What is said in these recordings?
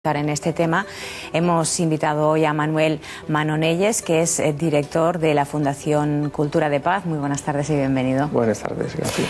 En este tema hemos invitado hoy a Manuel Manonelles, que es director de la Fundación Cultura de Paz. Muy buenas tardes y bienvenido. Buenas tardes, gracias.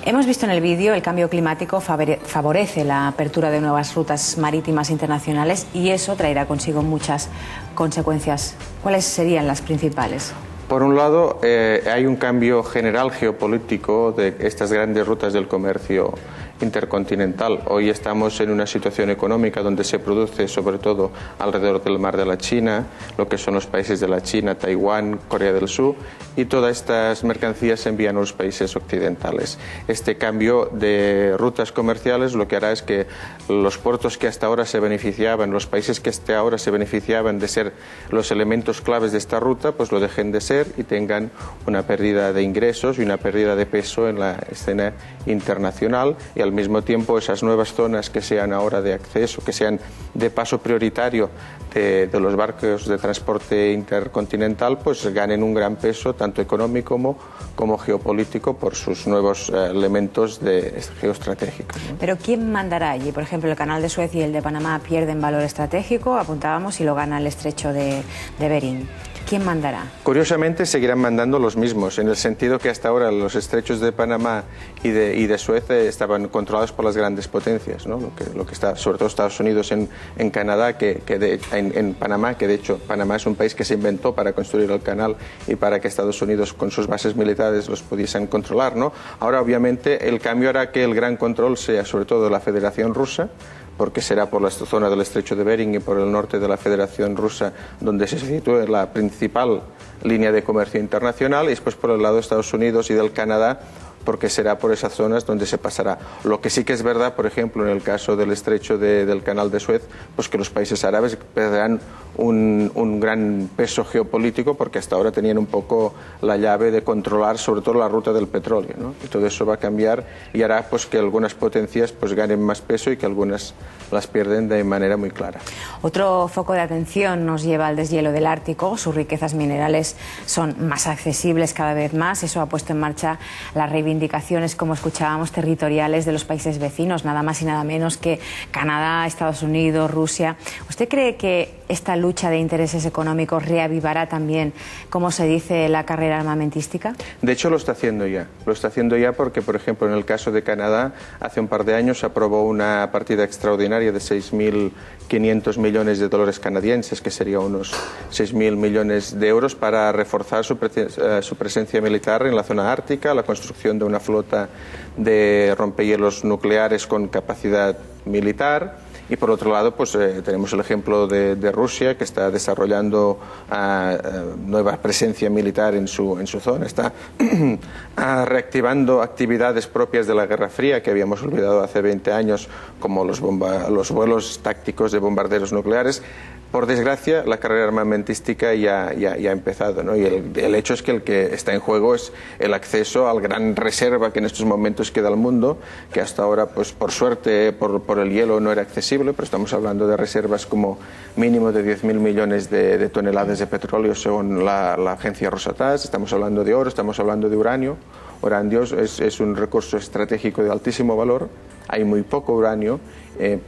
Hemos visto en el vídeo el cambio climático favorece la apertura de nuevas rutas marítimas internacionales y eso traerá consigo muchas consecuencias. ¿Cuáles serían las principales? Por un lado, hay un cambio general geopolítico de estas grandes rutas del comercio intercontinental. Hoy estamos en una situación económica donde se produce sobre todo alrededor del mar de la China, lo que son los países de la China, Taiwán, Corea del Sur, y todas estas mercancías se envían a los países occidentales. Este cambio de rutas comerciales lo que hará es que los puertos que hasta ahora se beneficiaban, los países que hasta ahora se beneficiaban de ser los elementos claves de esta ruta, pues lo dejen de ser y tengan una pérdida de ingresos y una pérdida de peso en la escena internacional, y al mismo tiempo esas nuevas zonas que sean ahora de acceso, que sean de paso prioritario de los barcos de transporte intercontinental, pues ganen un gran peso tanto económico como geopolítico por sus nuevos elementos geoestratégicos, ¿no? Pero ¿quién mandará allí? Por ejemplo, el canal de Suez y el de Panamá pierden valor estratégico, apuntábamos, y lo gana el estrecho de Bering. ¿Quién mandará? Curiosamente seguirán mandando los mismos, en el sentido que hasta ahora los estrechos de Panamá y de Suez estaban controlados por las grandes potencias, ¿no? Lo que está, sobre todo Estados Unidos en Canadá, en Panamá, que de hecho Panamá es un país que se inventó para construir el canal y para que Estados Unidos con sus bases militares los pudiesen controlar, ¿no? Ahora obviamente el cambio hará que el gran control sea sobre todo de la Federación Rusa, porque será por la zona del estrecho de Bering y por el norte de la Federación Rusa donde se sitúe la principal línea de comercio internacional, y después por el lado de Estados Unidos y del Canadá, porque será por esas zonas donde se pasará. Lo que sí que es verdad, por ejemplo, en el caso del estrecho del canal de Suez, pues que los países árabes perderán un gran peso geopolítico, porque hasta ahora tenían un poco la llave de controlar sobre todo la ruta del petróleo, ¿no? Y todo eso va a cambiar y hará pues que algunas potencias pues ganen más peso y que algunas las pierden de manera muy clara. Otro foco de atención nos lleva al deshielo del Ártico. Sus riquezas minerales son más accesibles cada vez más. Eso ha puesto en marcha las reivindicaciones, como escuchábamos, territoriales de los países vecinos, nada más y nada menos que Canadá, Estados Unidos, Rusia. ¿Usted cree que esta lucha de intereses económicos reavivará también, como se dice, la carrera armamentística? De hecho, lo está haciendo ya. Lo está haciendo ya porque, por ejemplo, en el caso de Canadá, hace un par de años se aprobó una partida extraordinaria de 6.500 millones de dólares canadienses, que sería unos 6.000 millones de euros, para reforzar su presencia militar en la zona ártica, la construcción de una flota de rompehielos nucleares con capacidad militar. Y por otro lado, pues tenemos el ejemplo de Rusia, que está desarrollando nueva presencia militar en su zona, está reactivando actividades propias de la Guerra Fría que habíamos olvidado hace 20 años, como los vuelos tácticos de bombarderos nucleares. Por desgracia, la carrera armamentística ya ha empezado, ¿no? Y el hecho es que el que está en juego es el acceso al gran reserva que en estos momentos queda al mundo, que hasta ahora, pues por suerte, por el hielo no era accesible, pero estamos hablando de reservas como mínimo de 10.000 millones de toneladas de petróleo según la agencia Rosatas. Estamos hablando de oro, estamos hablando de uranio. Uranio es un recurso estratégico de altísimo valor. Hay muy poco uranio,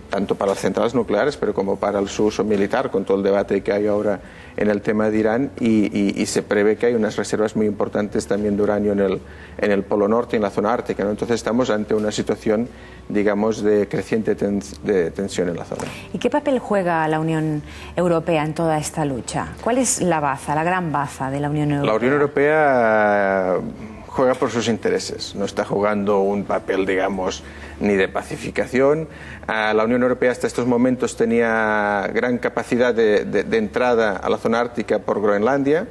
tanto para las centrales nucleares, pero como para su uso militar, con todo el debate que hay ahora en el tema de Irán, y se prevé que hay unas reservas muy importantes también de uranio en el Polo Norte y en la zona ártica, ¿no? Entonces estamos ante una situación, digamos, de creciente tensión en la zona. ¿Y qué papel juega la Unión Europea en toda esta lucha? ¿Cuál es la baza, la gran baza de la Unión Europea? La Unión Europea juega por sus intereses, no está jugando un papel, digamos, ni de pacificación. La Unión Europea hasta estos momentos tenía gran capacidad de entrada a la zona ártica por Groenlandia,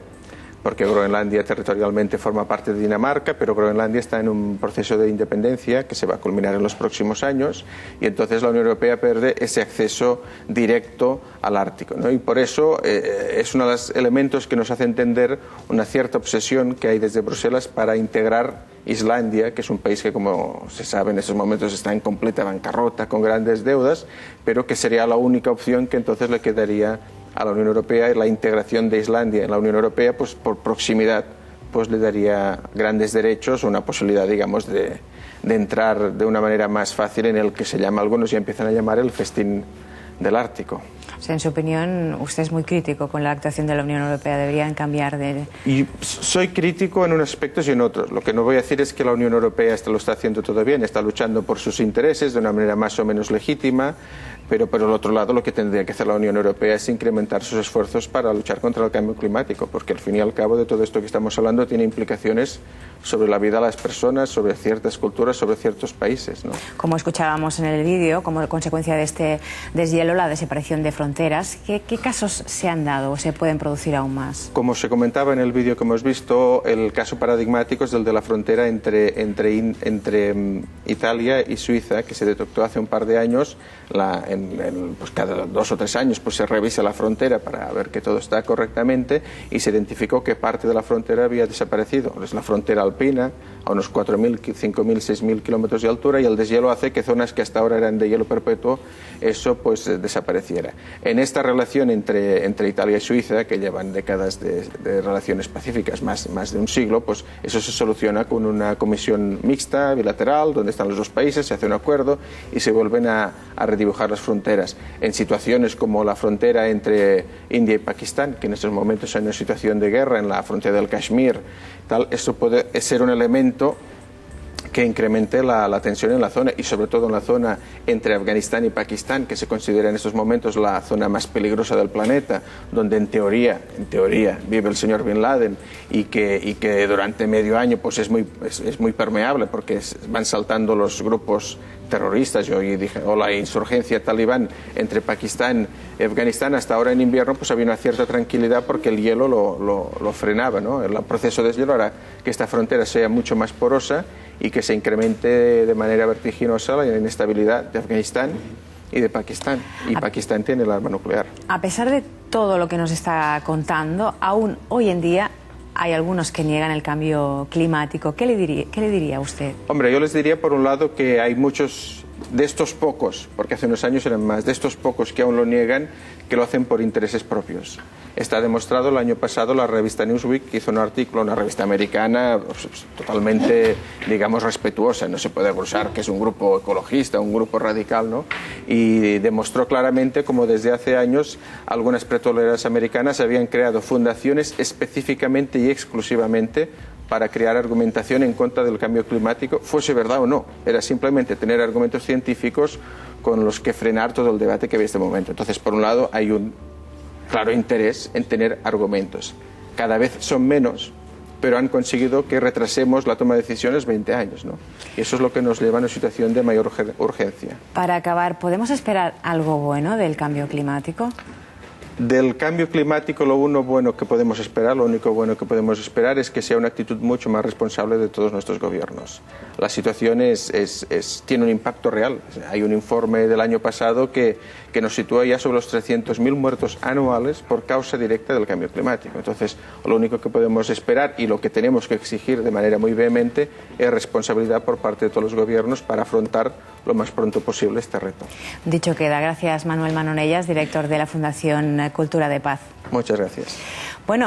porque Groenlandia territorialmente forma parte de Dinamarca, pero Groenlandia está en un proceso de independencia que se va a culminar en los próximos años, y entonces la Unión Europea pierde ese acceso directo al Ártico, ¿no? Y por eso es uno de los elementos que nos hace entender una cierta obsesión que hay desde Bruselas para integrar Islandia, que es un país que, como se sabe, en estos momentos está en completa bancarrota, con grandes deudas, pero que sería la única opción que entonces le quedaría a la Unión Europea. Y la integración de Islandia en la Unión Europea, pues por proximidad, pues le daría grandes derechos, una posibilidad, digamos, de entrar de una manera más fácil en el que se llama, algunos ya empiezan a llamar el festín del Ártico. O sea, en su opinión, usted es muy crítico con la actuación de la Unión Europea. Deberían cambiar de... Y soy crítico en unos aspectos y en otros. Lo que no voy a decir es que la Unión Europea lo está haciendo todo bien, está luchando por sus intereses de una manera más o menos legítima, pero por el otro lado lo que tendría que hacer la Unión Europea es incrementar sus esfuerzos para luchar contra el cambio climático, porque al fin y al cabo de todo esto que estamos hablando tiene implicaciones sobre la vida de las personas, sobre ciertas culturas, sobre ciertos países, ¿no? Como escuchábamos en el vídeo, como consecuencia de este deshielo, la desaparición de fronteras, ¿qué casos se han dado o se pueden producir aún más? Como se comentaba en el vídeo que hemos visto, el caso paradigmático es el de la frontera entre Italia y Suiza, que se detectó hace un par de años. Pues cada 2 o 3 años pues se revisa la frontera para ver que todo está correctamente y se identificó que parte de la frontera había desaparecido. Es la frontera alpina, a unos 4.000, 5.000, 6.000 kilómetros de altura, y el deshielo hace que zonas que hasta ahora eran de hielo perpetuo, eso pues desapareciera. En esta relación entre Italia y Suiza, que llevan décadas de relaciones pacíficas, más de un siglo, pues eso se soluciona con una comisión mixta, bilateral, donde están los dos países, se hace un acuerdo y se vuelven a redibujar las fronteras. En situaciones como la frontera entre India y Pakistán, que en estos momentos hay una situación de guerra en la frontera del Kashmir, eso puede ser un elemento que incremente la tensión en la zona, y sobre todo en la zona entre Afganistán y Pakistán, que se considera en estos momentos la zona más peligrosa del planeta, donde en teoría vive el señor Bin Laden, y que durante medio año pues es muy permeable porque van saltando los grupos terroristas. Yo dije, o la insurgencia talibán entre Pakistán y Afganistán. Hasta ahora en invierno pues había una cierta tranquilidad porque el hielo lo frenaba, ¿no? El proceso de deshielo hará que esta frontera sea mucho más porosa y que se incremente de manera vertiginosa la inestabilidad de Afganistán y de Pakistán. Y Pakistán tiene el arma nuclear. A pesar de todo lo que nos está contando, aún hoy en día hay algunos que niegan el cambio climático. ¿Qué le diría a usted? Hombre, yo les diría por un lado que hay muchos de estos pocos, porque hace unos años eran más, de estos pocos que aún lo niegan, que lo hacen por intereses propios. Está demostrado. El año pasado la revista Newsweek hizo un artículo, una revista americana totalmente, digamos, respetuosa, no se puede acusar que es un grupo ecologista, un grupo radical, ¿no? Y demostró claramente cómo desde hace años algunas petroleras americanas habían creado fundaciones específicamente y exclusivamente para crear argumentación en contra del cambio climático, fuese verdad o no. Era simplemente tener argumentos científicos con los que frenar todo el debate que había en este momento. Entonces, por un lado, hay un claro interés en tener argumentos. Cada vez son menos, pero han conseguido que retrasemos la toma de decisiones 20 años, ¿no? Y eso es lo que nos lleva a una situación de mayor urgencia. Para acabar, ¿podemos esperar algo bueno del cambio climático? Del cambio climático, lo único bueno que podemos esperar es que sea una actitud mucho más responsable de todos nuestros gobiernos. La situación tiene un impacto real. Hay un informe del año pasado que nos sitúa ya sobre los 300.000 muertos anuales por causa directa del cambio climático. Entonces, lo único que podemos esperar y lo que tenemos que exigir de manera muy vehemente es responsabilidad por parte de todos los gobiernos para afrontar lo más pronto posible este reto. Dicho queda. Gracias, Manuel Manonellas, director de la Fundación Cultura de Paz. Muchas gracias. Bueno.